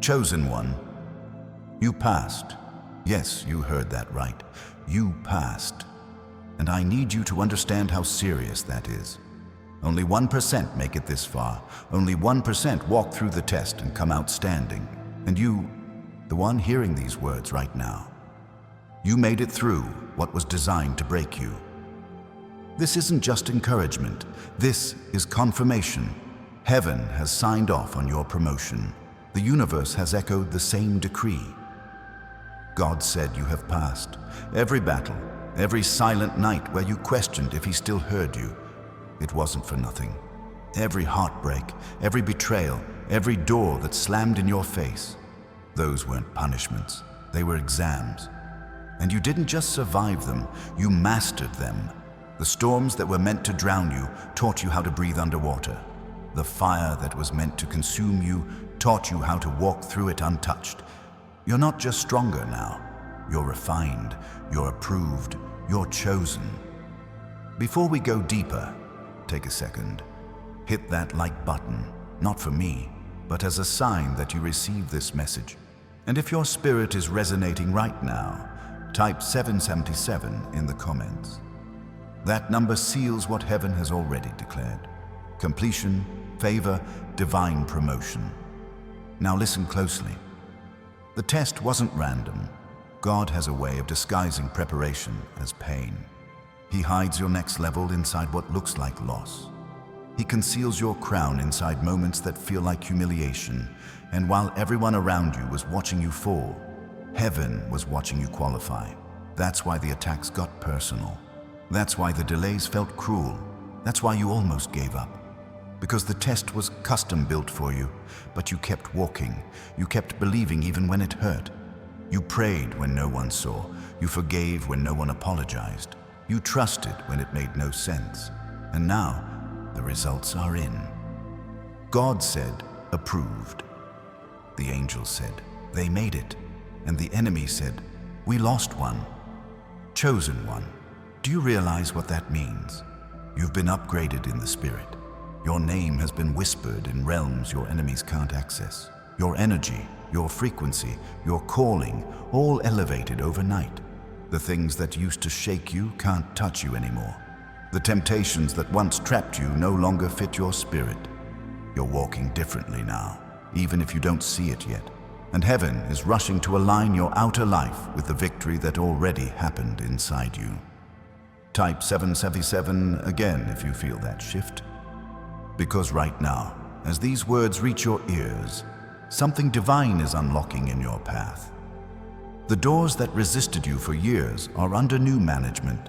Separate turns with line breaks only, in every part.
Chosen one, you passed. Yes, you heard that right. You passed. And I need you to understand how serious that is. Only 1% make it this far. Only 1% walk through the test and come out standing. And you, the one hearing these words right now, you made it through what was designed to break you. This isn't just encouragement. This is confirmation. Heaven has signed off on your promotion. The universe has echoed the same decree. God said you have passed. Every battle, every silent night where you questioned if He still heard you, it wasn't for nothing. Every heartbreak, every betrayal, every door that slammed in your face, those weren't punishments, they were exams. And you didn't just survive them, you mastered them. The storms that were meant to drown you taught you how to breathe underwater. The fire that was meant to consume you taught you how to walk through it untouched. You're not just stronger now, you're refined, you're approved, you're chosen. Before we go deeper, take a second. Hit that like button, not for me, but as a sign that you receive this message. And if your spirit is resonating right now, type 777 in the comments. That number seals what heaven has already declared. Completion, favor, divine promotion. Now listen closely. The test wasn't random. God has a way of disguising preparation as pain. He hides your next level inside what looks like loss. He conceals your crown inside moments that feel like humiliation. And while everyone around you was watching you fall, heaven was watching you qualify. That's why the attacks got personal. That's why the delays felt cruel. That's why you almost gave up. Because the test was custom built for you, but you kept walking. You kept believing even when it hurt. You prayed when no one saw. You forgave when no one apologized. You trusted when it made no sense. And now, the results are in. God said, approved. The angel said, they made it. And the enemy said, we lost one. Chosen one. Do you realize what that means? You've been upgraded in the spirit. Your name has been whispered in realms your enemies can't access. Your energy, your frequency, your calling, all elevated overnight. The things that used to shake you can't touch you anymore. The temptations that once trapped you no longer fit your spirit. You're walking differently now, even if you don't see it yet. And heaven is rushing to align your outer life with the victory that already happened inside you. Type 777 again if you feel that shift. Because right now, as these words reach your ears, something divine is unlocking in your path. The doors that resisted you for years are under new management.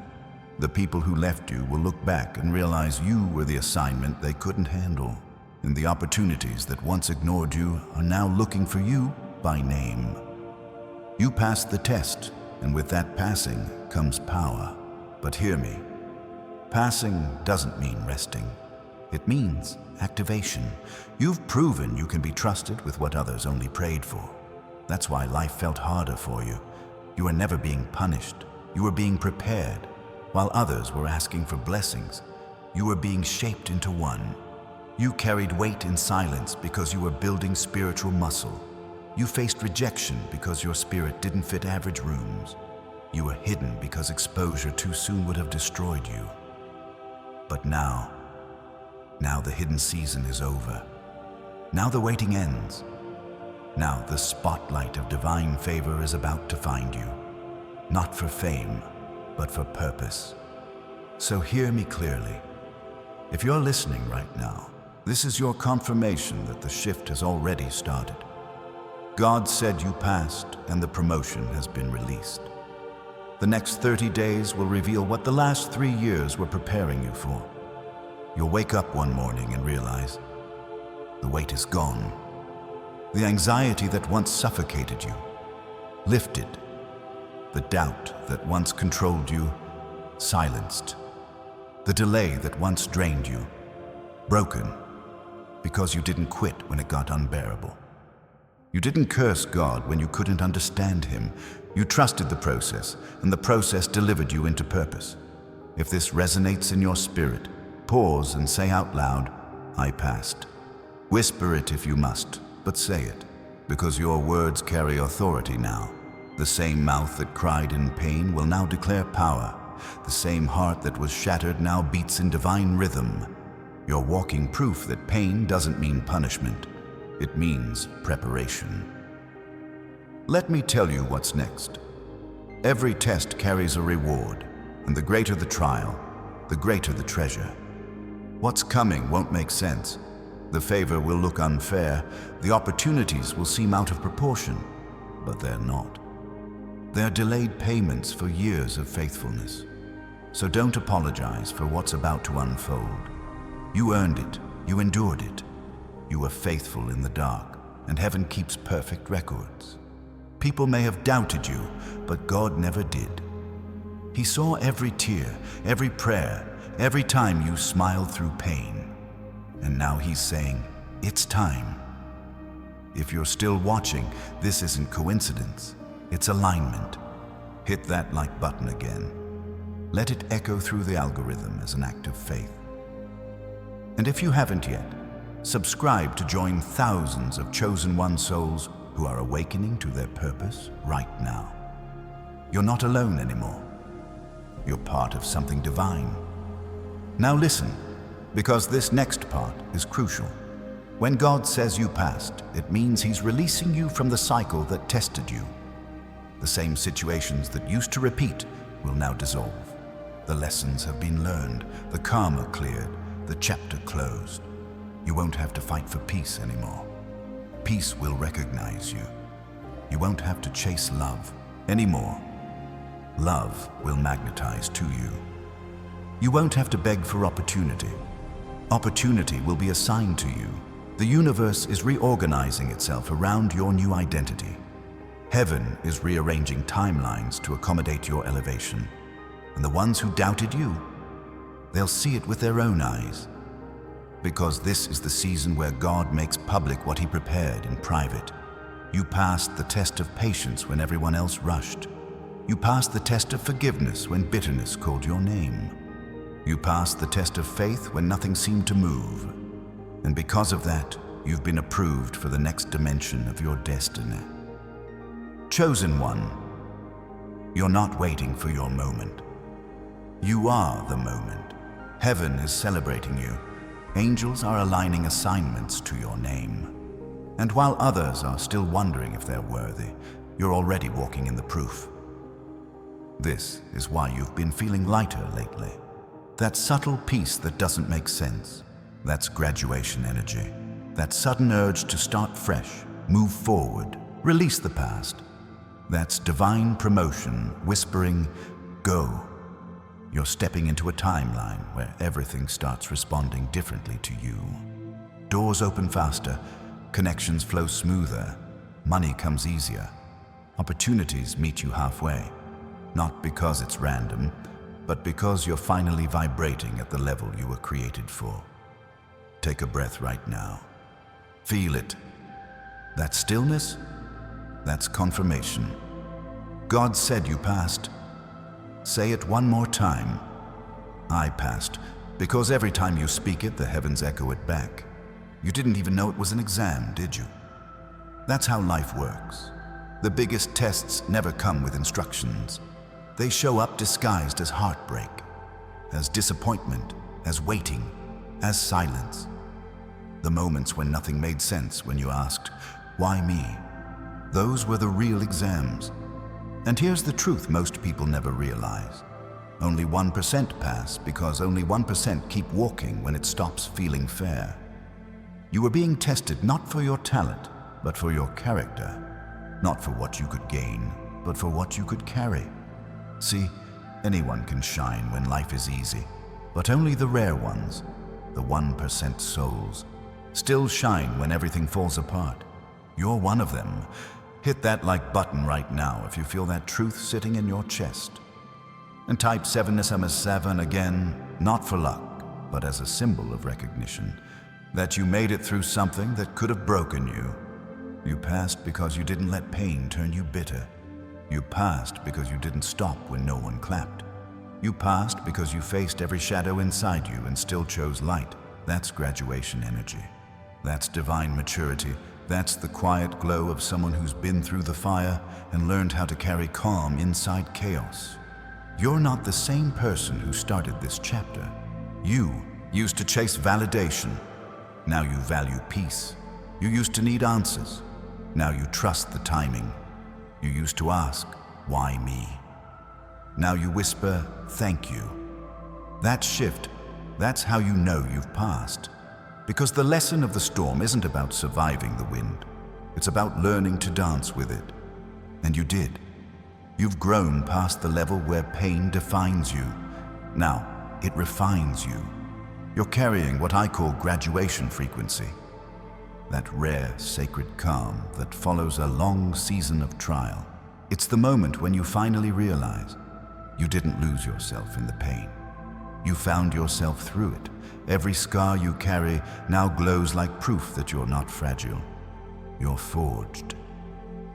The people who left you will look back and realize you were the assignment they couldn't handle. And the opportunities that once ignored you are now looking for you by name. You passed the test, and with that passing comes power. But hear me, passing doesn't mean resting. It means activation. You've proven you can be trusted with what others only prayed for. That's why life felt harder for you. You were never being punished. You were being prepared. While others were asking for blessings, you were being shaped into one. You carried weight in silence because you were building spiritual muscle. You faced rejection because your spirit didn't fit average rooms. You were hidden because exposure too soon would have destroyed you. But now the hidden season is over. Now the waiting ends. Now the spotlight of divine favor is about to find you. Not for fame, but for purpose. So hear me clearly. If you're listening right now, this is your confirmation that the shift has already started. God said you passed and the promotion has been released. The next 30 days will reveal what the last 3 years were preparing you for. You'll wake up one morning and realize the weight is gone. The anxiety that once suffocated you, lifted. The doubt that once controlled you, silenced. The delay that once drained you, broken, because you didn't quit when it got unbearable. You didn't curse God when you couldn't understand Him. You trusted the process, and the process delivered you into purpose. If this resonates in your spirit, pause and say out loud, I passed. Whisper it if you must, but say it. Because your words carry authority now. The same mouth that cried in pain will now declare power. The same heart that was shattered now beats in divine rhythm. You're walking proof that pain doesn't mean punishment. It means preparation. Let me tell you what's next. Every test carries a reward, and the greater the trial, the greater the treasure. What's coming won't make sense. The favor will look unfair. The opportunities will seem out of proportion, but they're not. They're delayed payments for years of faithfulness. So don't apologize for what's about to unfold. You earned it. You endured it. You were faithful in the dark, and heaven keeps perfect records. People may have doubted you, but God never did. He saw every tear, every prayer, every time you smiled through pain. And now He's saying, it's time. If you're still watching, this isn't coincidence. It's alignment. Hit that like button again. Let it echo through the algorithm as an act of faith. And if you haven't yet, subscribe to join thousands of chosen one souls who are awakening to their purpose right now. You're not alone anymore. You're part of something divine. Now listen, because this next part is crucial. When God says you passed, it means He's releasing you from the cycle that tested you. The same situations that used to repeat will now dissolve. The lessons have been learned, the karma cleared, the chapter closed. You won't have to fight for peace anymore. Peace will recognize you. You won't have to chase love anymore. Love will magnetize to you. You won't have to beg for opportunity. Opportunity will be assigned to you. The universe is reorganizing itself around your new identity. Heaven is rearranging timelines to accommodate your elevation. And the ones who doubted you, they'll see it with their own eyes. Because this is the season where God makes public what He prepared in private. You passed the test of patience when everyone else rushed. You passed the test of forgiveness when bitterness called your name. You passed the test of faith when nothing seemed to move. And because of that, you've been approved for the next dimension of your destiny. Chosen one, you're not waiting for your moment. You are the moment. Heaven is celebrating you. Angels are aligning assignments to your name. And while others are still wondering if they're worthy, you're already walking in the proof. This is why you've been feeling lighter lately. That subtle peace that doesn't make sense. That's graduation energy. That sudden urge to start fresh, move forward, release the past. That's divine promotion whispering, go. You're stepping into a timeline where everything starts responding differently to you. Doors open faster, connections flow smoother, money comes easier. Opportunities meet you halfway, not because it's random, but because you're finally vibrating at the level you were created for. Take a breath right now. Feel it. That stillness, that's confirmation. God said you passed. Say it one more time. I passed, because every time you speak it, the heavens echo it back. You didn't even know it was an exam, did you? That's how life works. The biggest tests never come with instructions. They show up disguised as heartbreak, as disappointment, as waiting, as silence. The moments when nothing made sense, when you asked, why me? Those were the real exams. And here's the truth most people never realize. Only 1% pass because only 1% keep walking when it stops feeling fair. You were being tested not for your talent, but for your character. Not for what you could gain, but for what you could carry. See, anyone can shine when life is easy, but only the rare ones, the 1% souls, still shine when everything falls apart. You're one of them. Hit that like button right now if you feel that truth sitting in your chest. And type 7SM7 again, not for luck, but as a symbol of recognition that you made it through something that could have broken you. You passed because you didn't let pain turn you bitter. You passed because you didn't stop when no one clapped. You passed because you faced every shadow inside you and still chose light. That's graduation energy. That's divine maturity, That's the quiet glow of someone who's been through the fire and learned how to carry calm inside chaos. You're not the same person who started this chapter. You used to chase validation. Now you value peace. You used to need answers. Now you trust the timing. You used to ask, why me? Now you whisper, thank you. That shift, that's how you know you've passed. Because the lesson of the storm isn't about surviving the wind. It's about learning to dance with it. And you did. You've grown past the level where pain defines you. Now, it refines you. You're carrying what I call graduation frequency. That rare, sacred calm that follows a long season of trial. It's the moment when you finally realize you didn't lose yourself in the pain. You found yourself through it. Every scar you carry now glows like proof that you're not fragile. You're forged.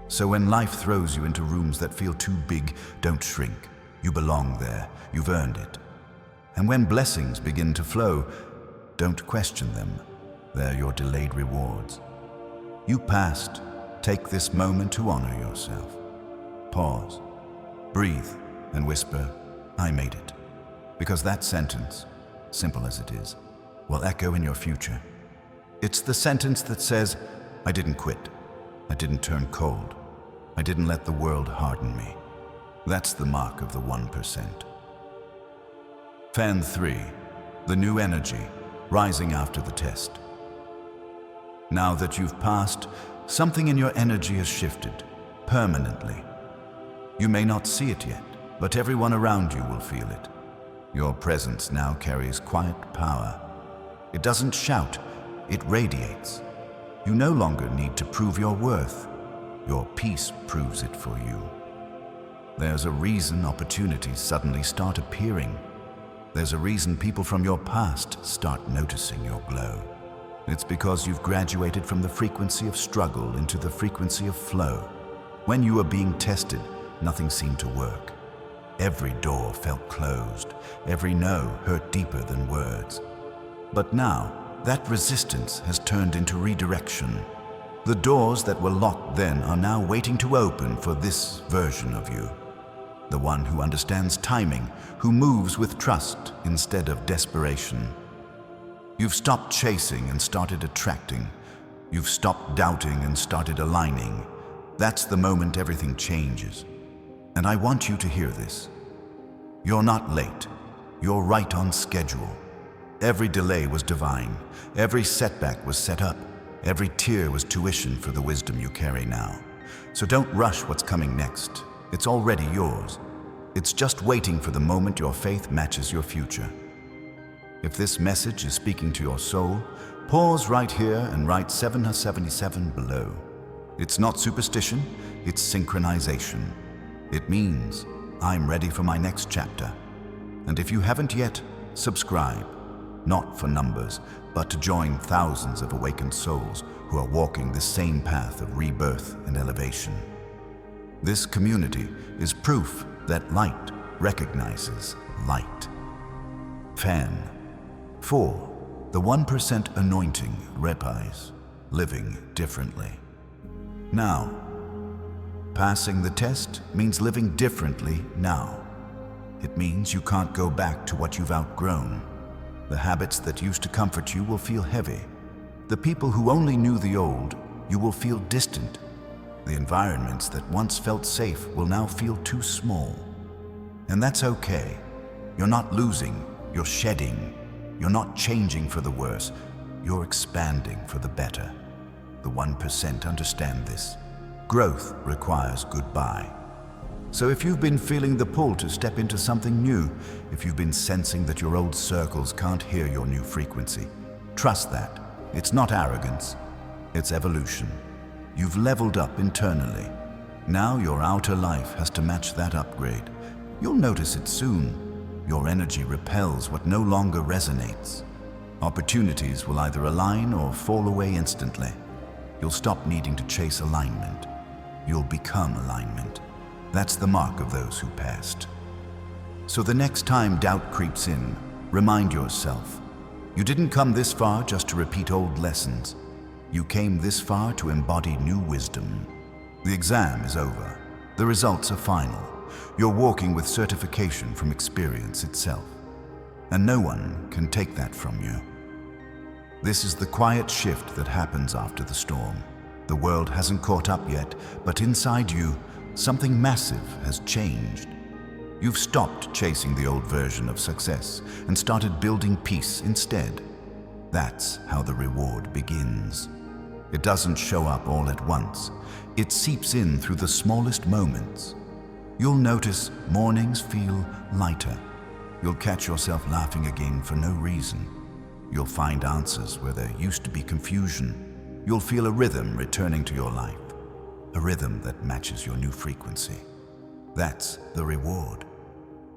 So when life throws you into rooms that feel too big, don't shrink. You belong there. You've earned it. And when blessings begin to flow, don't question them. They're your delayed rewards. You passed. Take this moment to honor yourself. Pause, breathe, and whisper, I made it. Because that sentence, simple as it is, will echo in your future. It's the sentence that says, I didn't quit. I didn't turn cold. I didn't let the world harden me. That's the mark of the 1%. Fan 3, the new energy, rising after the test. Now that you've passed, something in your energy has shifted, permanently. You may not see it yet, but everyone around you will feel it. Your presence now carries quiet power. It doesn't shout, it radiates. You no longer need to prove your worth. Your peace proves it for you. There's a reason opportunities suddenly start appearing. There's a reason people from your past start noticing your glow. It's because you've graduated from the frequency of struggle into the frequency of flow. When you were being tested, nothing seemed to work. Every door felt closed. Every no hurt deeper than words. But now, that resistance has turned into redirection. The doors that were locked then are now waiting to open for this version of you. The one who understands timing, who moves with trust instead of desperation. You've stopped chasing and started attracting. You've stopped doubting and started aligning. That's the moment everything changes. And I want you to hear this. You're not late. You're right on schedule. Every delay was divine. Every setback was set up. Every tear was tuition for the wisdom you carry now. So don't rush what's coming next. It's already yours. It's just waiting for the moment your faith matches your future. If this message is speaking to your soul, pause right here and write 777 below. It's not superstition, it's synchronization. It means I'm ready for my next chapter. And if you haven't yet, subscribe. Not for numbers, but to join thousands of awakened souls who are walking the same path of rebirth and elevation. This community is proof that light recognizes light. Fan 4. The 1% anointing reprise, living differently. Now, passing the test means living differently now. It means you can't go back to what you've outgrown. The habits that used to comfort you will feel heavy. The people who only knew the old, you will feel distant. The environments that once felt safe will now feel too small. And that's okay. You're not losing, you're shedding. You're not changing for the worse, you're expanding for the better. The 1% understand this. Growth requires goodbye. So if you've been feeling the pull to step into something new, if you've been sensing that your old circles can't hear your new frequency, trust that. It's not arrogance, it's evolution. You've leveled up internally. Now your outer life has to match that upgrade. You'll notice it soon. Your energy repels what no longer resonates. Opportunities will either align or fall away instantly. You'll stop needing to chase alignment. You'll become alignment. That's the mark of those who passed. So the next time doubt creeps in, remind yourself, you didn't come this far just to repeat old lessons. You came this far to embody new wisdom. The exam is over. The results are final. You're walking with certification from experience itself. And no one can take that from you. This is the quiet shift that happens after the storm. The world hasn't caught up yet, but inside you, something massive has changed. You've stopped chasing the old version of success and started building peace instead. That's how the reward begins. It doesn't show up all at once. It seeps in through the smallest moments. You'll notice mornings feel lighter. You'll catch yourself laughing again for no reason. You'll find answers where there used to be confusion. You'll feel a rhythm returning to your life, a rhythm that matches your new frequency. That's the reward.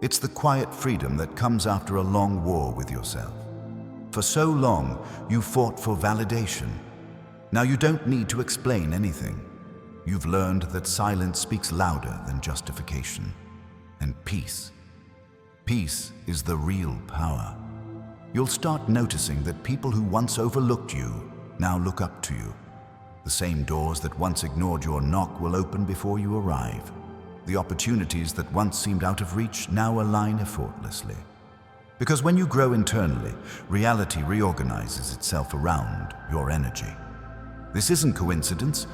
It's the quiet freedom that comes after a long war with yourself. For so long, you fought for validation. Now you don't need to explain anything. You've learned that silence speaks louder than justification. And peace. Peace is the real power. You'll start noticing that people who once overlooked you now look up to you. The same doors that once ignored your knock will open before you arrive. The opportunities that once seemed out of reach now align effortlessly. Because when you grow internally, reality reorganizes itself around your energy. This isn't coincidence,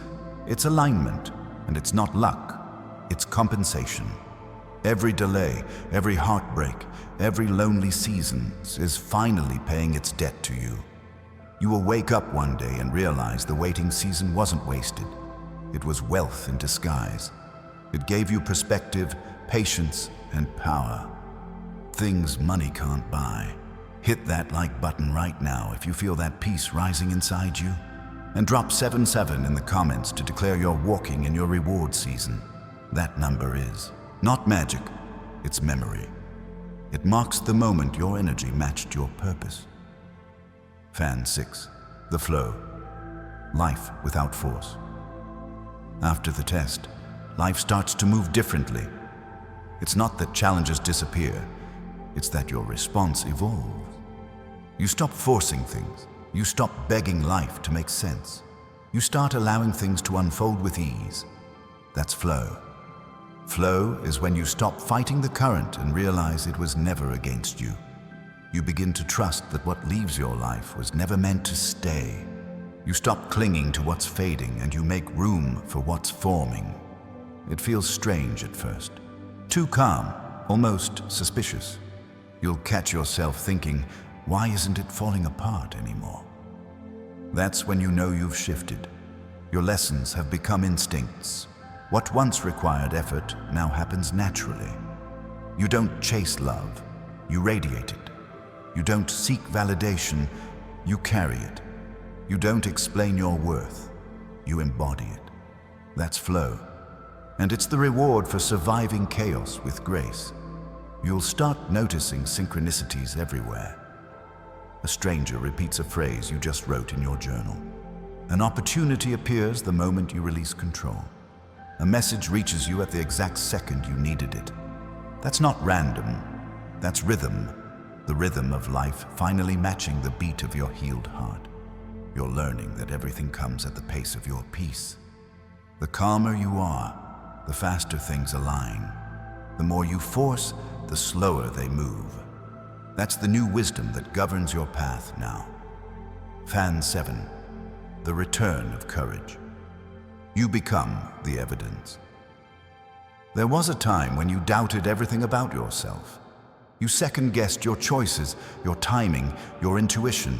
it's alignment, and it's not luck, it's compensation. Every delay, every heartbreak, every lonely season is finally paying its debt to you. You will wake up one day and realize the waiting season wasn't wasted. It was wealth in disguise. It gave you perspective, patience, and power. Things money can't buy. Hit that like button right now if you feel that peace rising inside you. And drop 77 in the comments to declare you're walking in your reward season. That number is not magic, it's memory. It marks the moment your energy matched your purpose. Fan 6. The flow. Life without force. After the test, life starts to move differently. It's not that challenges disappear, it's that your response evolves. You stop forcing things. You stop begging life to make sense. You start allowing things to unfold with ease. That's flow. Flow is when you stop fighting the current and realize it was never against you. You begin to trust that what leaves your life was never meant to stay. You stop clinging to what's fading and you make room for what's forming. It feels strange at first. Too calm, almost suspicious. You'll catch yourself thinking, why isn't it falling apart anymore? That's when you know you've shifted. Your lessons have become instincts. What once required effort now happens naturally. You don't chase love, you radiate it. You don't seek validation, you carry it. You don't explain your worth, you embody it. That's flow. And it's the reward for surviving chaos with grace. You'll start noticing synchronicities everywhere. A stranger repeats a phrase you just wrote in your journal. An opportunity appears the moment you release control. A message reaches you at the exact second you needed it. That's not random, that's rhythm. The rhythm of life finally matching the beat of your healed heart. You're learning that everything comes at the pace of your peace. The calmer you are, the faster things align. The more you force, the slower they move. That's the new wisdom that governs your path now. Fan 7. The return of courage. You become the evidence. There was a time when you doubted everything about yourself. You second-guessed your choices, your timing, your intuition.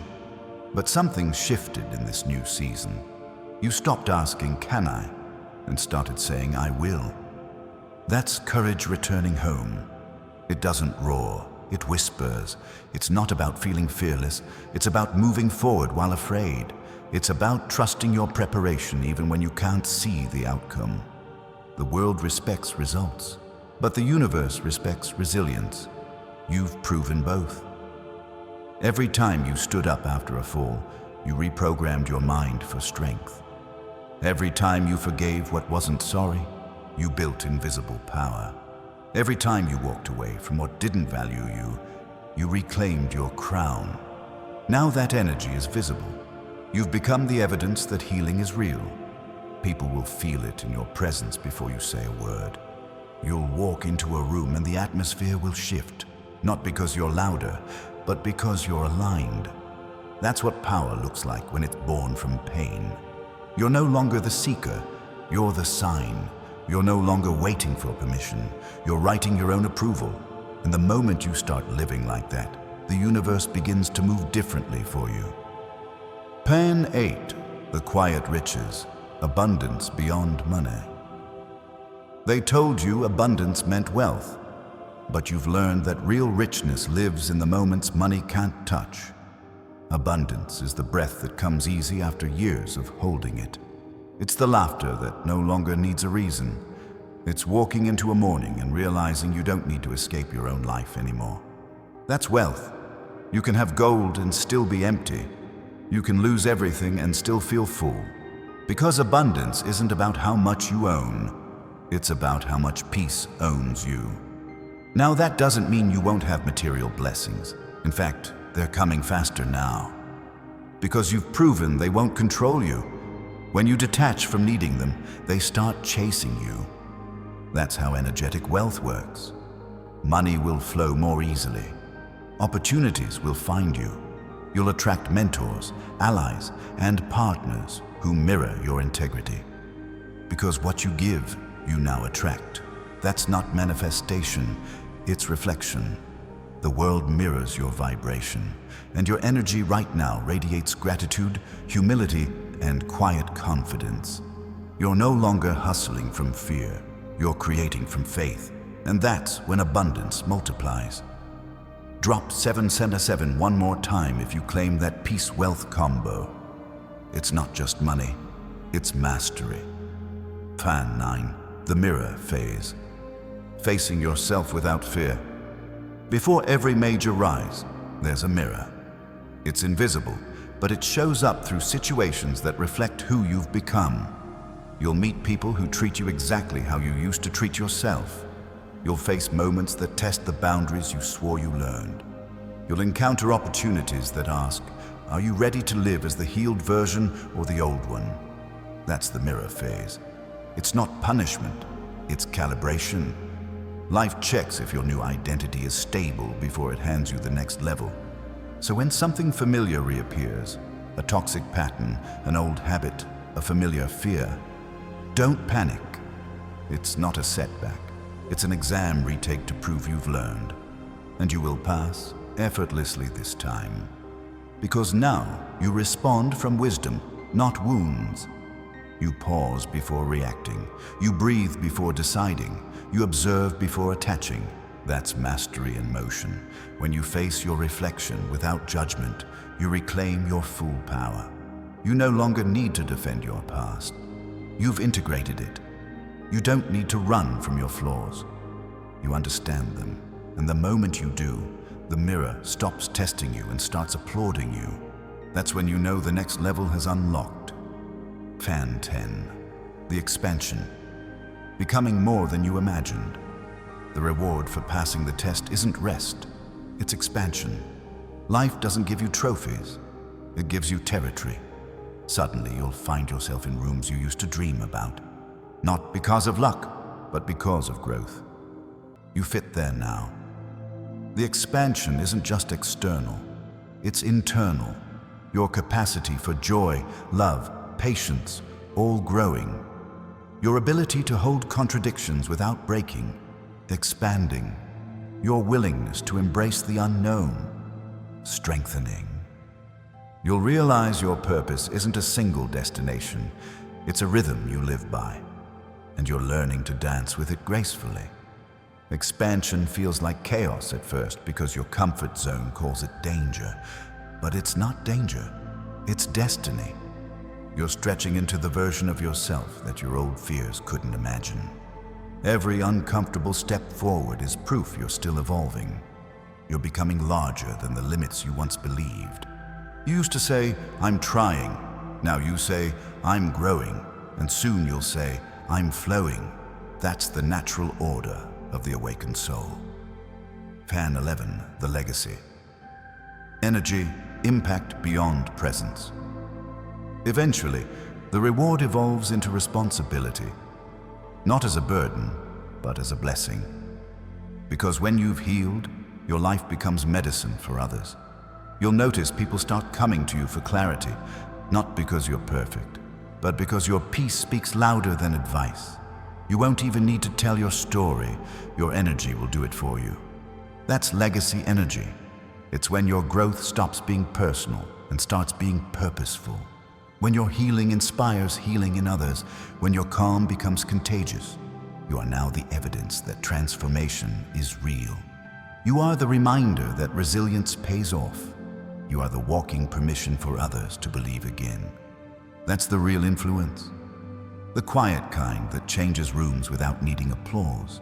But something shifted in this new season. You stopped asking, "Can I?" and started saying, "I will." That's courage returning home. It doesn't roar, it whispers. It's not about feeling fearless, it's about moving forward while afraid. It's about trusting your preparation even when you can't see the outcome. The world respects results, but the universe respects resilience. You've proven both. Every time you stood up after a fall, you reprogrammed your mind for strength. Every time you forgave what wasn't sorry, you built invisible power. Every time you walked away from what didn't value you, you reclaimed your crown. Now that energy is visible. You've become the evidence that healing is real. People will feel it in your presence before you say a word. You'll walk into a room and the atmosphere will shift, not because you're louder, but because you're aligned. That's what power looks like when it's born from pain. You're no longer the seeker, you're the sign. You're no longer waiting for permission, you're writing your own approval. And the moment you start living like that, the universe begins to move differently for you. Pan 8, the quiet riches, abundance beyond money. They told you abundance meant wealth, but you've learned that real richness lives in the moments money can't touch. Abundance is the breath that comes easy after years of holding it. It's the laughter that no longer needs a reason. It's walking into a morning and realizing you don't need to escape your own life anymore. That's wealth. You can have gold and still be empty. You can lose everything and still feel full. Because abundance isn't about how much you own. It's about how much peace owns you. Now that doesn't mean you won't have material blessings. In fact, they're coming faster now. Because you've proven they won't control you. When you detach from needing them, they start chasing you. That's how energetic wealth works. Money will flow more easily. Opportunities will find you. You'll attract mentors, allies, and partners who mirror your integrity. Because what you give, you now attract. That's not manifestation, it's reflection. The world mirrors your vibration, and your energy right now radiates gratitude, humility, and quiet confidence. You're no longer hustling from fear, you're creating from faith, and that's when abundance multiplies. Drop 777 one more time if you claim that peace-wealth combo. It's not just money, it's mastery. Fan 9, the mirror phase. Facing yourself without fear. Before every major rise, there's a mirror. It's invisible, but it shows up through situations that reflect who you've become. You'll meet people who treat you exactly how you used to treat yourself. You'll face moments that test the boundaries you swore you learned. You'll encounter opportunities that ask, are you ready to live as the healed version or the old one? That's the mirror phase. It's not punishment, it's calibration. Life checks if your new identity is stable before it hands you the next level. So when something familiar reappears, a toxic pattern, an old habit, a familiar fear, don't panic. It's not a setback. It's an exam retake to prove you've learned. And you will pass effortlessly this time. Because now you respond from wisdom, not wounds. You pause before reacting. You breathe before deciding. You observe before attaching. That's mastery in motion. When you face your reflection without judgment, you reclaim your full power. You no longer need to defend your past. You've integrated it. You don't need to run from your flaws. You understand them. And the moment you do, the mirror stops testing you and starts applauding you. That's when you know the next level has unlocked. Fan 10. The expansion. Becoming more than you imagined. The reward for passing the test isn't rest, it's expansion. Life doesn't give you trophies, it gives you territory. Suddenly you'll find yourself in rooms you used to dream about. Not because of luck, but because of growth. You fit there now. The expansion isn't just external, it's internal. Your capacity for joy, love, patience, all growing. Your ability to hold contradictions without breaking, expanding. Your willingness to embrace the unknown, strengthening. You'll realize your purpose isn't a single destination, it's a rhythm you live by, and you're learning to dance with it gracefully. Expansion feels like chaos at first because your comfort zone calls it danger, but it's not danger, it's destiny. You're stretching into the version of yourself that your old fears couldn't imagine. Every uncomfortable step forward is proof you're still evolving. You're becoming larger than the limits you once believed. You used to say, I'm trying. Now you say, I'm growing. And soon you'll say, I'm flowing. That's the natural order of the awakened soul. Fan 11, the legacy. Energy, impact beyond presence. Eventually, the reward evolves into responsibility, not as a burden, but as a blessing. Because when you've healed, your life becomes medicine for others. You'll notice people start coming to you for clarity, not because you're perfect, but because your peace speaks louder than advice. You won't even need to tell your story. Your energy will do it for you. That's legacy energy. It's when your growth stops being personal and starts being purposeful. When your healing inspires healing in others, when your calm becomes contagious, you are now the evidence that transformation is real. You are the reminder that resilience pays off. You are the walking permission for others to believe again. That's the real influence. The quiet kind that changes rooms without needing applause.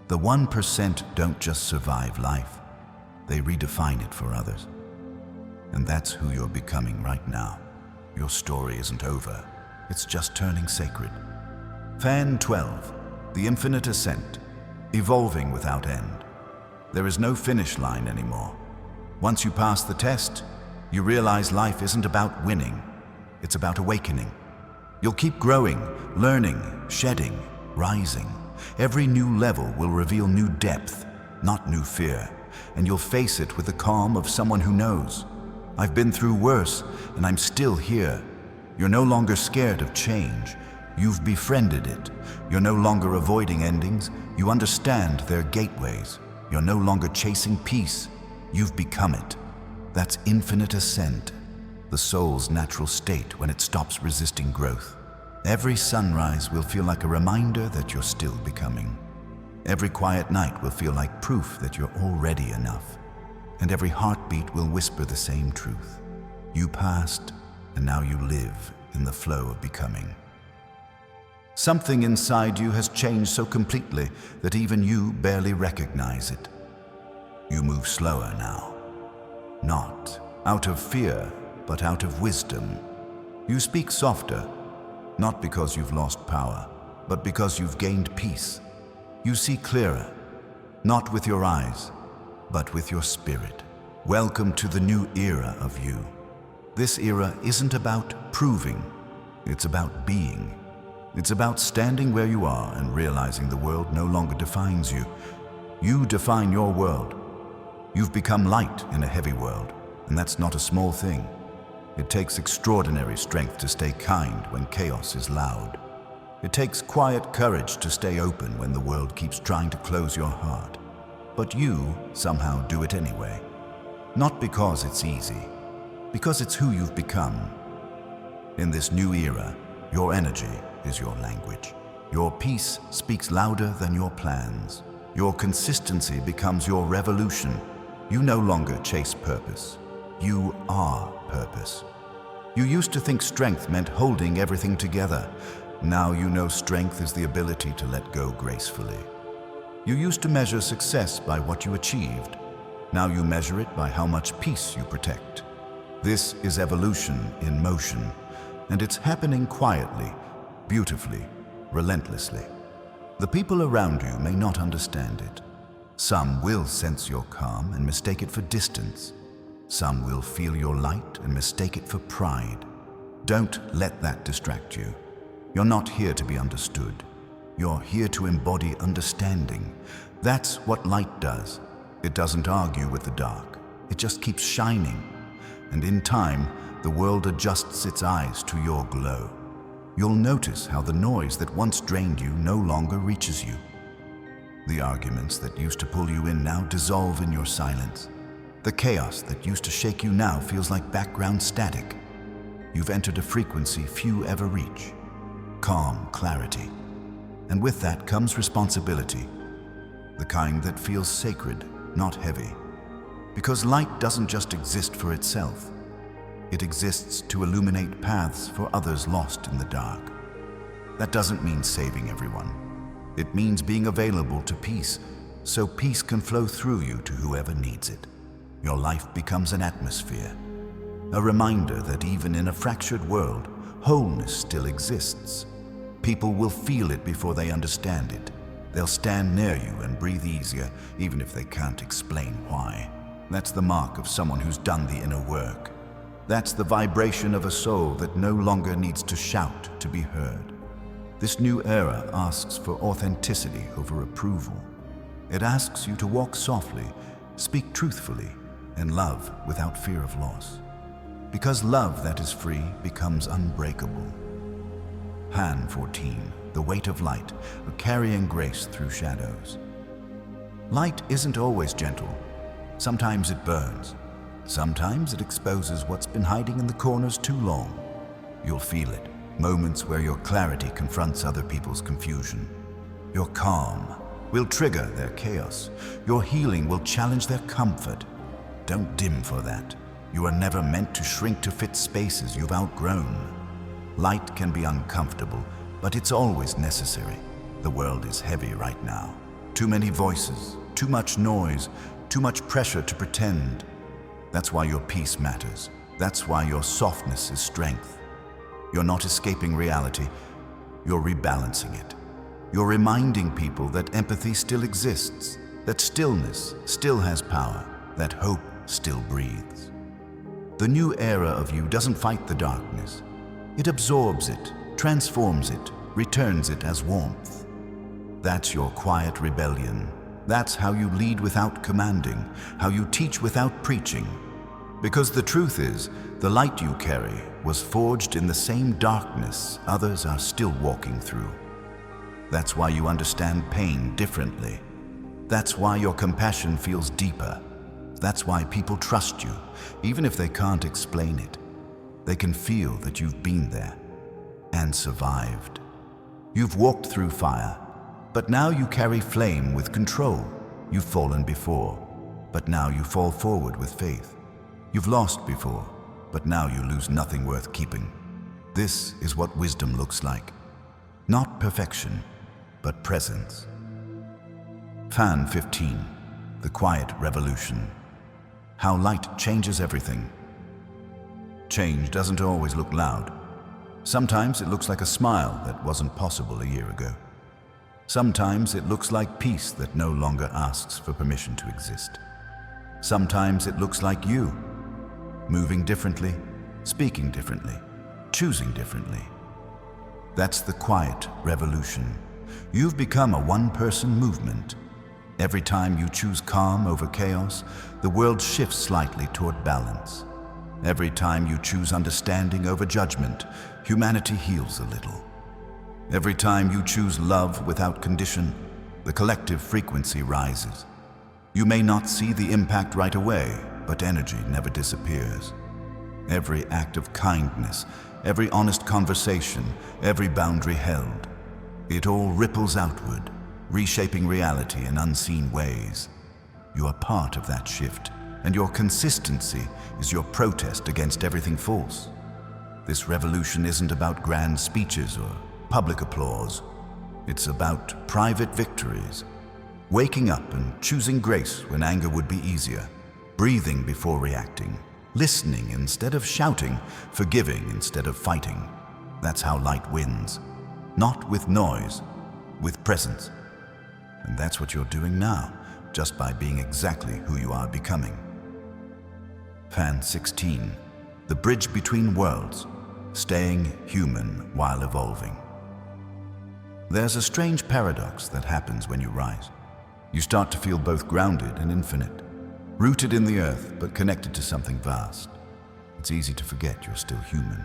The 1% don't just survive life, they redefine it for others. And that's who you're becoming right now. Your story isn't over, it's just turning sacred. Fan 12, the infinite ascent, evolving without end. There is no finish line anymore. Once you pass the test, you realize life isn't about winning, it's about awakening. You'll keep growing, learning, shedding, rising. Every new level will reveal new depth, not new fear, and you'll face it with the calm of someone who knows. I've been through worse, and I'm still here. You're no longer scared of change. You've befriended it. You're no longer avoiding endings. You understand their gateways. You're no longer chasing peace. You've become it. That's infinite ascent, the soul's natural state when it stops resisting growth. Every sunrise will feel like a reminder that you're still becoming. Every quiet night will feel like proof that you're already enough. And every heartbeat will whisper the same truth. You passed, and now you live in the flow of becoming. Something inside you has changed so completely that even you barely recognize it. You move slower now. Not out of fear, but out of wisdom. You speak softer, not because you've lost power, but because you've gained peace. You see clearer, not with your eyes, but with your spirit. Welcome to the new era of you. This era isn't about proving, it's about being. It's about standing where you are and realizing the world no longer defines you. You define your world. You've become light in a heavy world, and that's not a small thing. It takes extraordinary strength to stay kind when chaos is loud. It takes quiet courage to stay open when the world keeps trying to close your heart. But you somehow do it anyway. Not because it's easy, because it's who you've become. In this new era, your energy is your language. Your peace speaks louder than your plans. Your consistency becomes your revolution. You no longer chase purpose. You are purpose. You used to think strength meant holding everything together. Now you know strength is the ability to let go gracefully. You used to measure success by what you achieved. Now you measure it by how much peace you protect. This is evolution in motion, and it's happening quietly, beautifully, relentlessly. The people around you may not understand it. Some will sense your calm and mistake it for distance. Some will feel your light and mistake it for pride. Don't let that distract you. You're not here to be understood. You're here to embody understanding. That's what light does. It doesn't argue with the dark. It just keeps shining. And in time, the world adjusts its eyes to your glow. You'll notice how the noise that once drained you no longer reaches you. The arguments that used to pull you in now dissolve in your silence. The chaos that used to shake you now feels like background static. You've entered a frequency few ever reach. Calm clarity. And with that comes responsibility. The kind that feels sacred, not heavy. Because light doesn't just exist for itself. It exists to illuminate paths for others lost in the dark. That doesn't mean saving everyone. It means being available to peace, so peace can flow through you to whoever needs it. Your life becomes an atmosphere, a reminder that even in a fractured world, wholeness still exists. People will feel it before they understand it. They'll stand near you and breathe easier, even if they can't explain why. That's the mark of someone who's done the inner work. That's the vibration of a soul that no longer needs to shout to be heard. This new era asks for authenticity over approval. It asks you to walk softly, speak truthfully, and love without fear of loss. Because love that is free becomes unbreakable. Han 14, the weight of light, a carrying grace through shadows. Light isn't always gentle. Sometimes it burns. Sometimes it exposes what's been hiding in the corners too long. You'll feel it, moments where your clarity confronts other people's confusion. Your calm will trigger their chaos. Your healing will challenge their comfort. Don't dim for that. You are never meant to shrink to fit spaces you've outgrown. Light can be uncomfortable, but it's always necessary. The world is heavy right now. Too many voices, too much noise, too much pressure to pretend. That's why your peace matters. That's why your softness is strength. You're not escaping reality, you're rebalancing it. You're reminding people that empathy still exists, that stillness still has power, that hope still breathes. The new era of you doesn't fight the darkness. It absorbs it, transforms it, returns it as warmth. That's your quiet rebellion. That's how you lead without commanding, how you teach without preaching. Because the truth is, the light you carry was forged in the same darkness others are still walking through. That's why you understand pain differently. That's why your compassion feels deeper. That's why people trust you, even if they can't explain it. They can feel that you've been there and survived. You've walked through fire, but now you carry flame with control. You've fallen before, but now you fall forward with faith. You've lost before, but now you lose nothing worth keeping. This is what wisdom looks like. Not perfection, but presence. Fan 15, the quiet revolution. How light changes everything. Change doesn't always look loud. Sometimes it looks like a smile that wasn't possible a year ago. Sometimes it looks like peace that no longer asks for permission to exist. Sometimes it looks like you, moving differently, speaking differently, choosing differently. That's the quiet revolution. You've become a one-person movement. Every time you choose calm over chaos, the world shifts slightly toward balance. Every time you choose understanding over judgment, humanity heals a little. Every time you choose love without condition, the collective frequency rises. You may not see the impact right away, but energy never disappears. Every act of kindness, every honest conversation, every boundary held, it all ripples outward, reshaping reality in unseen ways. You are part of that shift, and your consistency is your protest against everything false. This revolution isn't about grand speeches or public applause. It's about private victories. Waking up and choosing grace when anger would be easier. Breathing before reacting. Listening instead of shouting. Forgiving instead of fighting. That's how light wins. Not with noise, with presence. And that's what you're doing now, just by being exactly who you are becoming. Fan 16, the bridge between worlds, staying human while evolving. There's a strange paradox that happens when you rise. You start to feel both grounded and infinite, rooted in the earth but connected to something vast. It's easy to forget you're still human.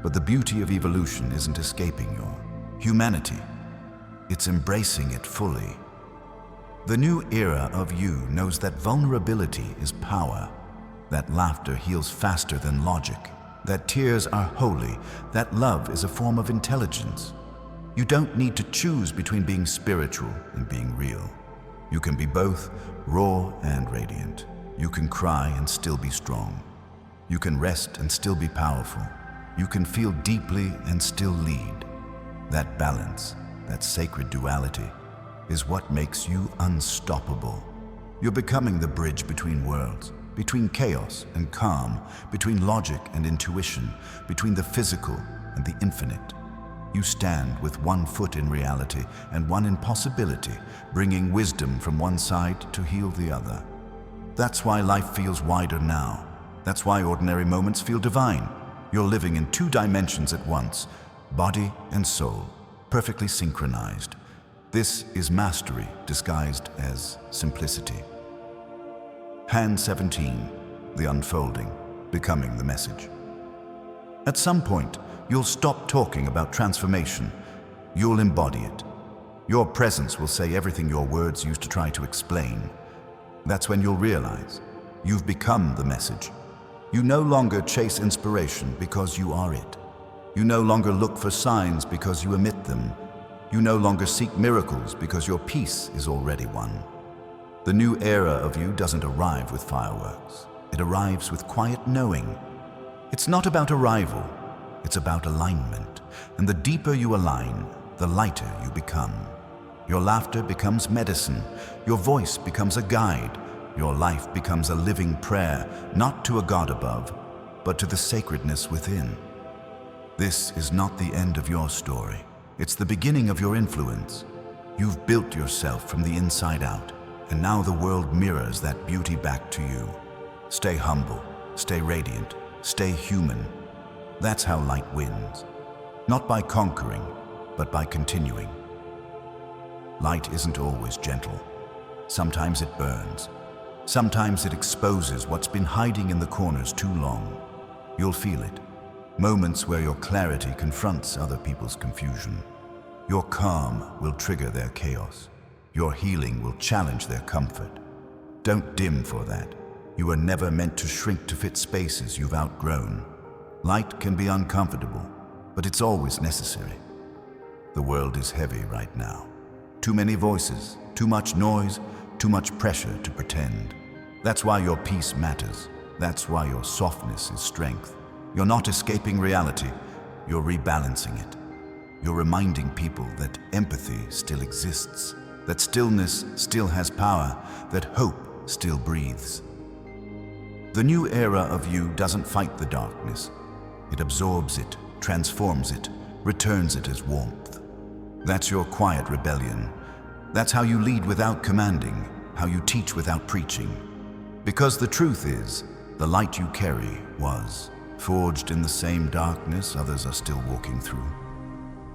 But the beauty of evolution isn't escaping your humanity. It's embracing it fully. The new era of you knows that vulnerability is power, that laughter heals faster than logic, that tears are holy, that love is a form of intelligence. You don't need to choose between being spiritual and being real. You can be both, raw and radiant. You can cry and still be strong. You can rest and still be powerful. You can feel deeply and still lead. That balance, that sacred duality, is what makes you unstoppable. You're becoming the bridge between worlds, between chaos and calm, between logic and intuition, between the physical and the infinite. You stand with one foot in reality and one in possibility, bringing wisdom from one side to heal the other. That's why life feels wider now, That's why ordinary moments feel divine. You're living in two dimensions at once, body and soul, perfectly synchronized. This is mastery disguised as simplicity. Hand 17, the unfolding, becoming the message. At some point, you'll stop talking about transformation. You'll embody it. Your presence will say everything your words used to try to explain. That's when you'll realize you've become the message. You no longer chase inspiration because you are it. You no longer look for signs because you emit them. You no longer seek miracles because your peace is already won. The new era of you doesn't arrive with fireworks. It arrives with quiet knowing. It's not about arrival, it's about alignment. And the deeper you align, the lighter you become. Your laughter becomes medicine. Your voice becomes a guide. Your life becomes a living prayer, not to a God above, but to the sacredness within. This is not the end of your story. It's the beginning of your influence. You've built yourself from the inside out, and now the world mirrors that beauty back to you. Stay humble, stay radiant, stay human. That's how light wins. Not by conquering, but by continuing. Light isn't always gentle. Sometimes it burns. Sometimes it exposes what's been hiding in the corners too long. You'll feel it. Moments where your clarity confronts other people's confusion. Your calm will trigger their chaos. Your healing will challenge their comfort. Don't dim for that. You were never meant to shrink to fit spaces you've outgrown. Light can be uncomfortable, but it's always necessary. The world is heavy right now. Too many voices, too much noise, too much pressure to pretend. That's why your peace matters. That's why your softness is strength. You're not escaping reality, you're rebalancing it. You're reminding people that empathy still exists, that stillness still has power, that hope still breathes. The new era of you doesn't fight the darkness. It absorbs it, transforms it, returns it as warmth. That's your quiet rebellion. That's how you lead without commanding, how you teach without preaching. Because the truth is, the light you carry was forged in the same darkness others are still walking through.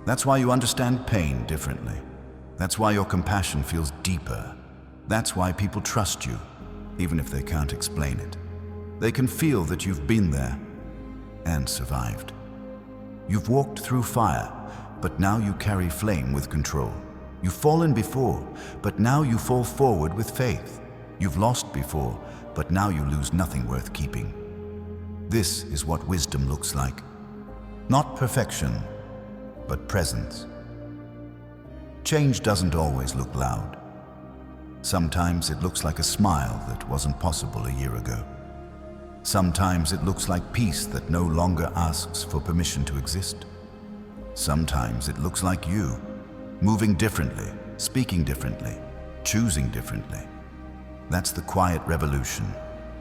That's why you understand pain differently. That's why your compassion feels deeper. That's why people trust you, even if they can't explain it. They can feel that you've been there and survived. You've walked through fire, but now you carry flame with control. You've fallen before, but now you fall forward with faith. You've lost before, but now you lose nothing worth keeping. This is what wisdom looks like. Not perfection, but presence. Change doesn't always look loud. Sometimes it looks like a smile that wasn't possible a year ago. Sometimes it looks like peace that no longer asks for permission to exist. Sometimes it looks like you, moving differently, speaking differently, choosing differently. That's the quiet revolution.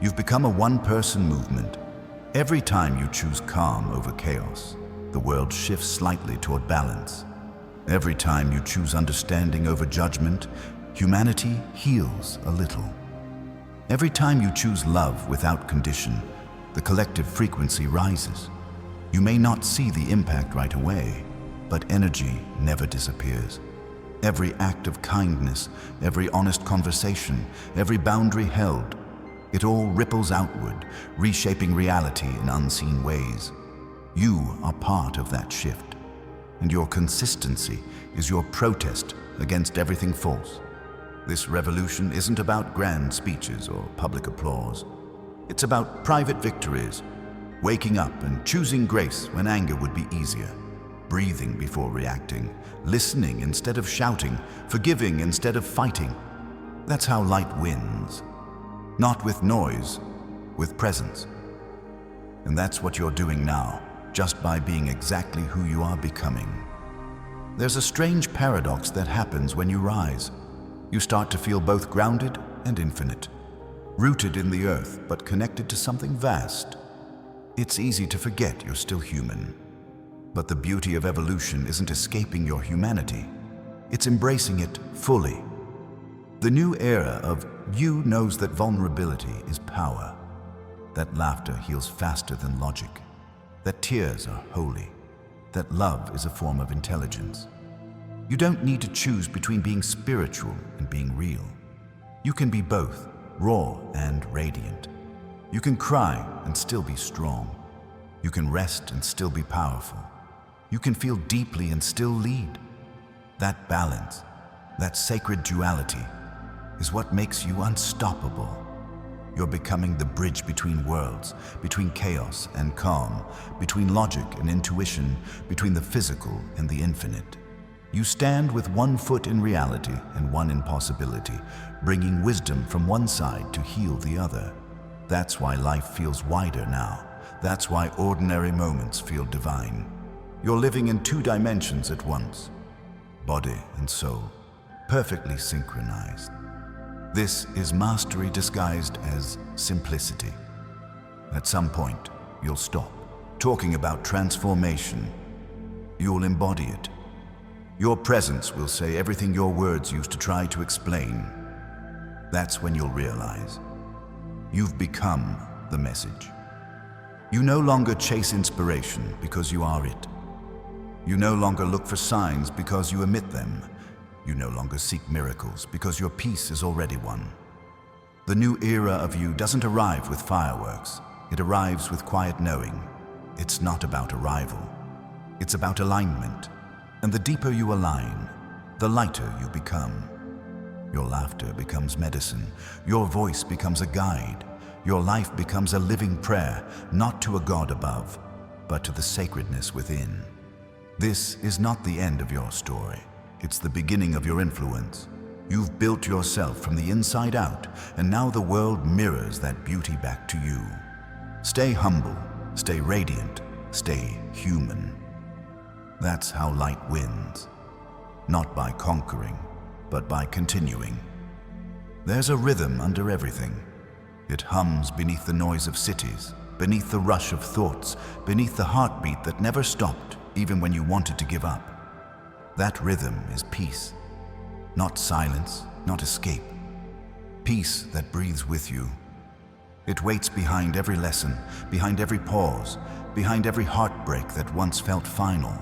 You've become a one-person movement. Every time you choose calm over chaos, the world shifts slightly toward balance. Every time you choose understanding over judgment, humanity heals a little. Every time you choose love without condition, the collective frequency rises. You may not see the impact right away, but energy never disappears. Every act of kindness, every honest conversation, every boundary held, it all ripples outward, reshaping reality in unseen ways. You are part of that shift, and your consistency is your protest against everything false. This revolution isn't about grand speeches or public applause. It's about private victories, waking up and choosing grace when anger would be easier, breathing before reacting, listening instead of shouting, forgiving instead of fighting. That's how light wins. Not with noise, with presence. And that's what you're doing now, just by being exactly who you are becoming. There's a strange paradox that happens when you rise. You start to feel both grounded and infinite, rooted in the earth but connected to something vast. It's easy to forget you're still human. But the beauty of evolution isn't escaping your humanity. It's embracing it fully. The new era of you knows that vulnerability is power. that laughter heals faster than logic, that tears are holy, that love is a form of intelligence. You don't need to choose between being spiritual and being real. You can be both, raw and radiant. You can cry and still be strong. You can rest and still be powerful. You can feel deeply and still lead. That balance, that sacred duality, is what makes you unstoppable. You're becoming the bridge between worlds, between chaos and calm, between logic and intuition, between the physical and the infinite. You stand with one foot in reality and one in possibility, bringing wisdom from one side to heal the other. That's why life feels wider now. That's why ordinary moments feel divine. You're living in two dimensions at once, body and soul, perfectly synchronized. This is mastery disguised as simplicity. At some point, you'll stop talking about transformation. You'll embody it. Your presence will say everything your words used to try to explain. That's when you'll realize you've become the message. You no longer chase inspiration because you are it. You no longer look for signs because you emit them. You no longer seek miracles because your peace is already won. The new era of you doesn't arrive with fireworks. It arrives with quiet knowing. It's not about arrival. It's about alignment. And the deeper you align, the lighter you become. Your laughter becomes medicine. Your voice becomes a guide. Your life becomes a living prayer, not to a God above, but to the sacredness within. This is not the end of your story. It's the beginning of your influence. You've built yourself from the inside out, and now the world mirrors that beauty back to you. Stay humble, stay radiant, stay human. That's how light wins. Not by conquering, but by continuing. There's a rhythm under everything. It hums beneath the noise of cities, beneath the rush of thoughts, beneath the heartbeat that never stopped, even when you wanted to give up. That rhythm is peace. Not silence, not escape. Peace that breathes with you. It waits behind every lesson, behind every pause, behind every heartbreak that once felt final.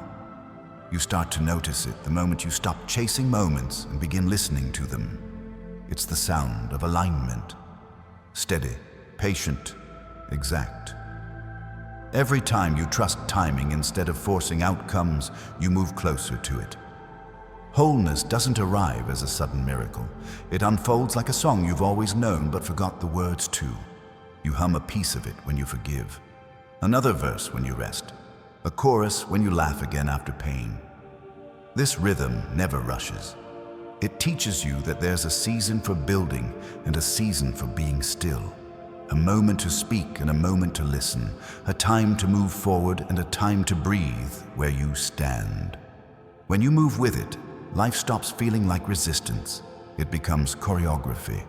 You start to notice it the moment you stop chasing moments and begin listening to them. It's the sound of alignment. Steady, patient, exact. Every time you trust timing instead of forcing outcomes, you move closer to it. Wholeness doesn't arrive as a sudden miracle. It unfolds like a song you've always known but forgot the words to. You hum a piece of it when you forgive, another verse when you rest, a chorus when you laugh again after pain. This rhythm never rushes. It teaches you that there's a season for building and a season for being still. A moment to speak and a moment to listen, a time to move forward and a time to breathe where you stand. When you move with it, life stops feeling like resistance. It becomes choreography.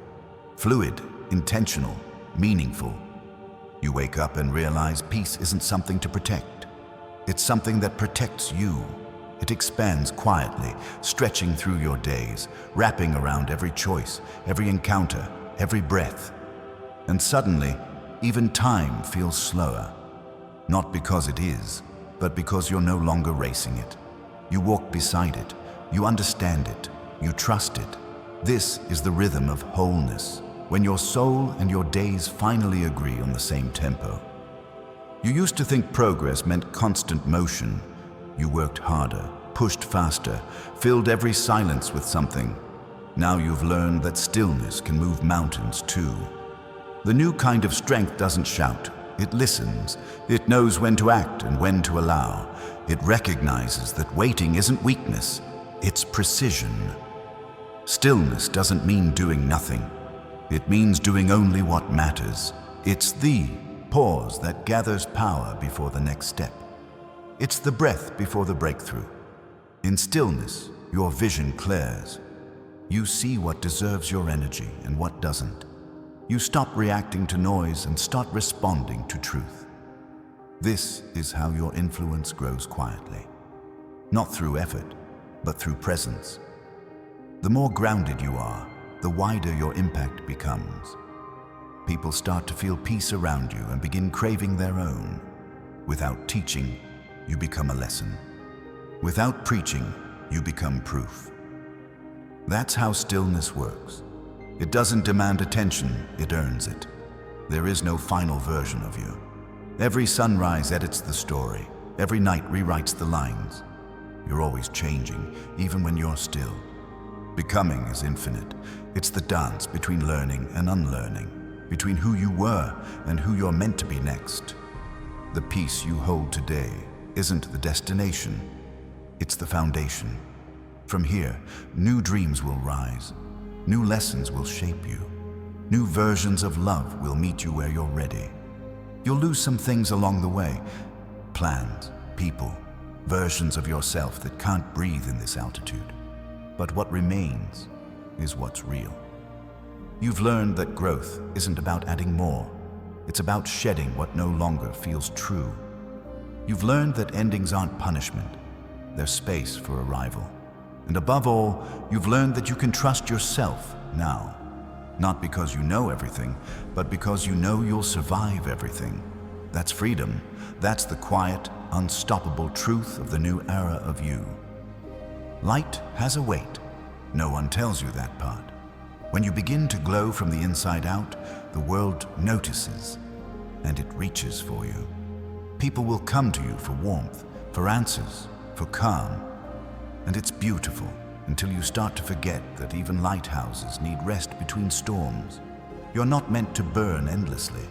Fluid, intentional, meaningful. You wake up and realize peace isn't something to protect. It's something that protects you. It expands quietly, stretching through your days, wrapping around every choice, every encounter, every breath. And suddenly, even time feels slower. Not because it is, but because you're no longer racing it. You walk beside it. You understand it. You trust it. This is the rhythm of wholeness, when your soul and your days finally agree on the same tempo. You used to think progress meant constant motion. You worked harder, pushed faster, filled every silence with something. Now you've learned that stillness can move mountains too. The new kind of strength doesn't shout. It listens. It knows when to act and when to allow. It recognizes that waiting isn't weakness. It's precision. Stillness doesn't mean doing nothing. It means doing only what matters. It's the pause that gathers power before the next step. It's the breath before the breakthrough. In stillness, your vision clears. You see what deserves your energy and what doesn't. You stop reacting to noise and start responding to truth. This is how your influence grows quietly. Not through effort, but through presence. The more grounded you are, the wider your impact becomes. People start to feel peace around you and begin craving their own. Without teaching, you become a lesson. Without preaching, you become proof. That's how stillness works. It doesn't demand attention, it earns it. There is no final version of you. Every sunrise edits the story. Every night rewrites the lines. You're always changing, even when you're still. Becoming is infinite. It's the dance between learning and unlearning, between who you were and who you're meant to be next. The peace you hold today isn't the destination, it's the foundation. From here, new dreams will rise, new lessons will shape you, new versions of love will meet you where you're ready. You'll lose some things along the way, plans, people, versions of yourself that can't breathe in this altitude. But what remains is what's real. You've learned that growth isn't about adding more. It's about shedding what no longer feels true. You've learned that endings aren't punishment. They're space for arrival. And above all, you've learned that you can trust yourself now. Not because you know everything, but because you know you'll survive everything. That's freedom. That's the quiet, unstoppable truth of the new era of you. Light has a weight. No one tells you that part. When you begin to glow from the inside out, the world notices, and it reaches for you. People will come to you for warmth, for answers, for calm. And it's beautiful until you start to forget that even lighthouses need rest between storms. You're not meant to burn endlessly.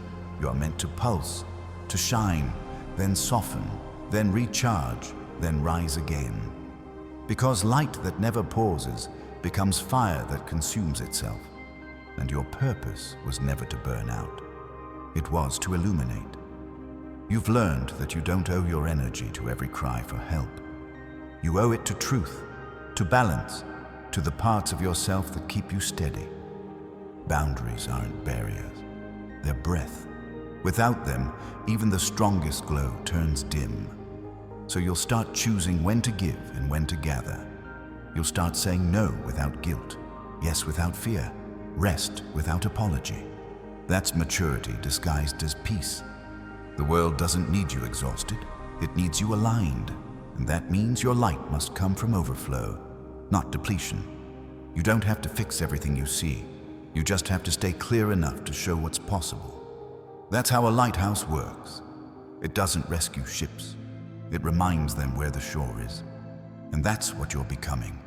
You're meant to pulse, to shine, then soften, then recharge, then rise again. Because light that never pauses becomes fire that consumes itself. And your purpose was never to burn out. It was to illuminate. You've learned that you don't owe your energy to every cry for help. You owe it to truth, to balance, to the parts of yourself that keep you steady. Boundaries aren't barriers. They're breath. Without them, even the strongest glow turns dim. So you'll start choosing when to give and when to gather. You'll start saying no without guilt, yes without fear, rest without apology. That's maturity disguised as peace. The world doesn't need you exhausted, it needs you aligned. And that means your light must come from overflow, not depletion. You don't have to fix everything you see. You just have to stay clear enough to show what's possible. That's how a lighthouse works. It doesn't rescue ships. It reminds them where the shore is. And that's what you're becoming.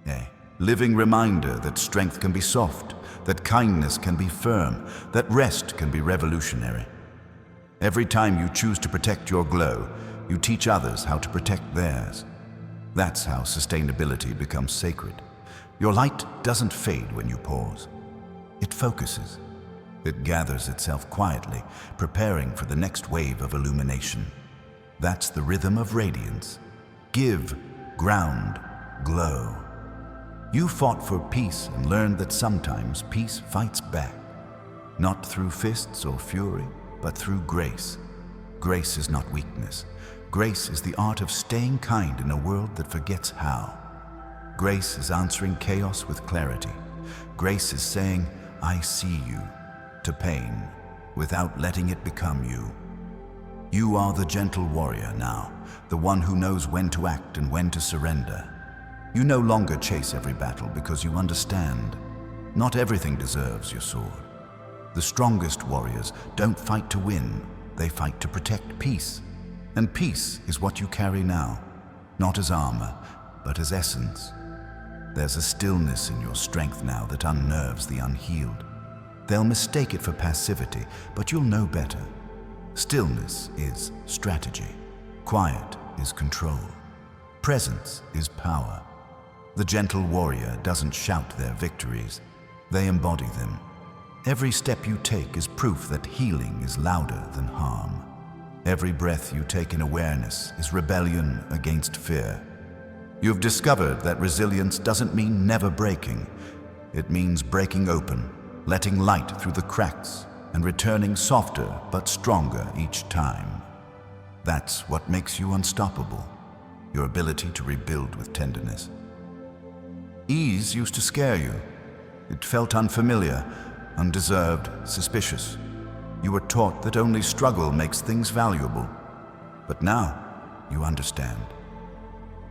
A living reminder that strength can be soft, that kindness can be firm, that rest can be revolutionary. Every time you choose to protect your glow, you teach others how to protect theirs. That's how sustainability becomes sacred. Your light doesn't fade when you pause. It focuses. It gathers itself quietly, preparing for the next wave of illumination. That's the rhythm of radiance. Give, ground, glow. You fought for peace and learned that sometimes peace fights back. Not through fists or fury, but through grace. Grace is not weakness. Grace is the art of staying kind in a world that forgets how. Grace is answering chaos with clarity. Grace is saying, I see you, to pain, without letting it become you. You are the gentle warrior now, the one who knows when to act and when to surrender. You no longer chase every battle because you understand. Not everything deserves your sword. The strongest warriors don't fight to win, they fight to protect peace. And peace is what you carry now, not as armor, but as essence. There's a stillness in your strength now that unnerves the unhealed. They'll mistake it for passivity, but you'll know better. Stillness is strategy. Quiet is control. Presence is power. The gentle warrior doesn't shout their victories. They embody them. Every step you take is proof that healing is louder than harm. Every breath you take in awareness is rebellion against fear. You've discovered that resilience doesn't mean never breaking. It means breaking open, letting light through the cracks, and returning softer but stronger each time. That's what makes you unstoppable, your ability to rebuild with tenderness. Ease used to scare you. It felt unfamiliar, undeserved, suspicious. You were taught that only struggle makes things valuable. But now, you understand.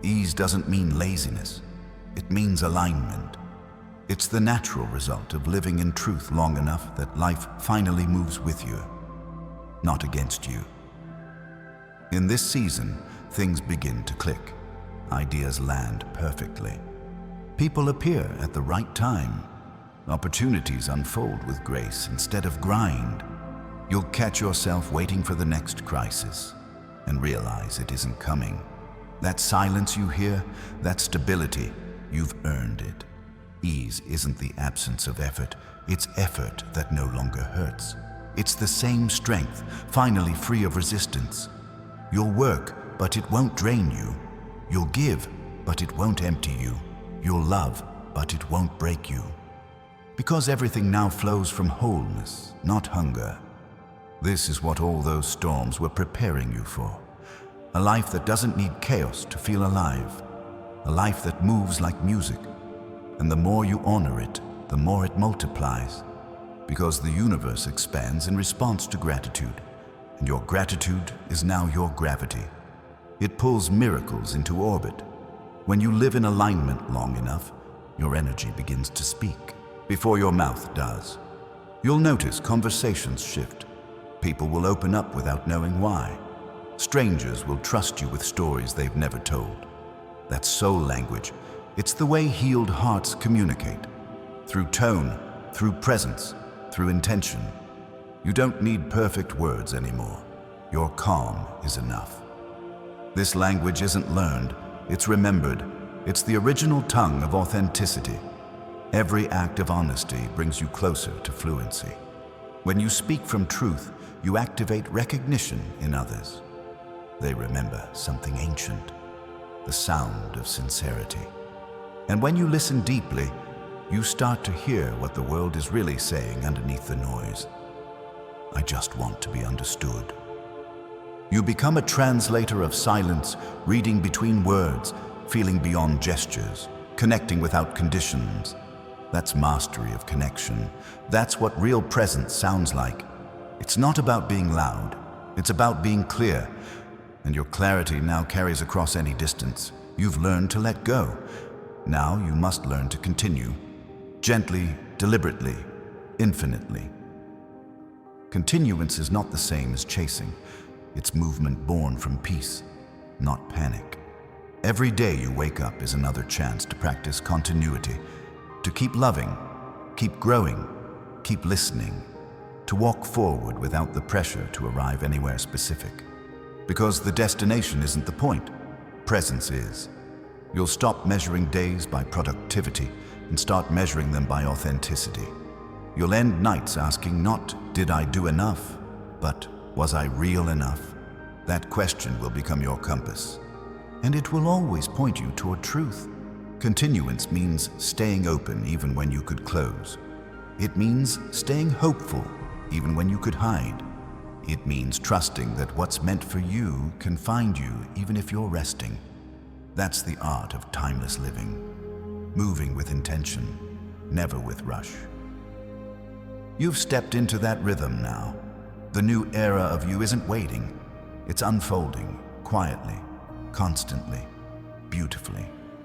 Ease doesn't mean laziness. It means alignment. It's the natural result of living in truth long enough that life finally moves with you, not against you. In this season, things begin to click. Ideas land perfectly. People appear at the right time. Opportunities unfold with grace instead of grind. You'll catch yourself waiting for the next crisis and realize it isn't coming. That silence you hear, that stability, you've earned it. Ease isn't the absence of effort, it's effort that no longer hurts. It's the same strength, finally free of resistance. You'll work, but it won't drain you. You'll give, but it won't empty you. You'll love, but it won't break you. Because everything now flows from wholeness, not hunger. This is what all those storms were preparing you for. A life that doesn't need chaos to feel alive. A life that moves like music. And the more you honor it, the more it multiplies. Because the universe expands in response to gratitude. And your gratitude is now your gravity. It pulls miracles into orbit. When you live in alignment long enough, your energy begins to speak before your mouth does. You'll notice conversations shift. People will open up without knowing why. Strangers will trust you with stories they've never told. That's soul language. It's the way healed hearts communicate. Through tone, through presence, through intention. You don't need perfect words anymore. Your calm is enough. This language isn't learned, it's remembered. It's the original tongue of authenticity. Every act of honesty brings you closer to fluency. When you speak from truth, you activate recognition in others. They remember something ancient, the sound of sincerity. And when you listen deeply, you start to hear what the world is really saying underneath the noise. I just want to be understood. You become a translator of silence, reading between words, feeling beyond gestures, connecting without conditions. That's mastery of connection. That's what real presence sounds like. It's not about being loud. It's about being clear. And your clarity now carries across any distance. You've learned to let go. Now you must learn to continue. Gently, deliberately, infinitely. Continuance is not the same as chasing. It's movement born from peace, not panic. Every day you wake up is another chance to practice continuity, to keep loving, keep growing, keep listening, to walk forward without the pressure to arrive anywhere specific. Because the destination isn't the point, presence is. You'll stop measuring days by productivity and start measuring them by authenticity. You'll end nights asking not, did I do enough, but was I real enough? That question will become your compass. And it will always point you toward truth. Continuance means staying open even when you could close. It means staying hopeful even when you could hide. It means trusting that what's meant for you can find you even if you're resting. That's the art of timeless living. Moving with intention, never with rush. You've stepped into that rhythm now. The new era of you isn't waiting. It's unfolding, quietly, constantly, beautifully.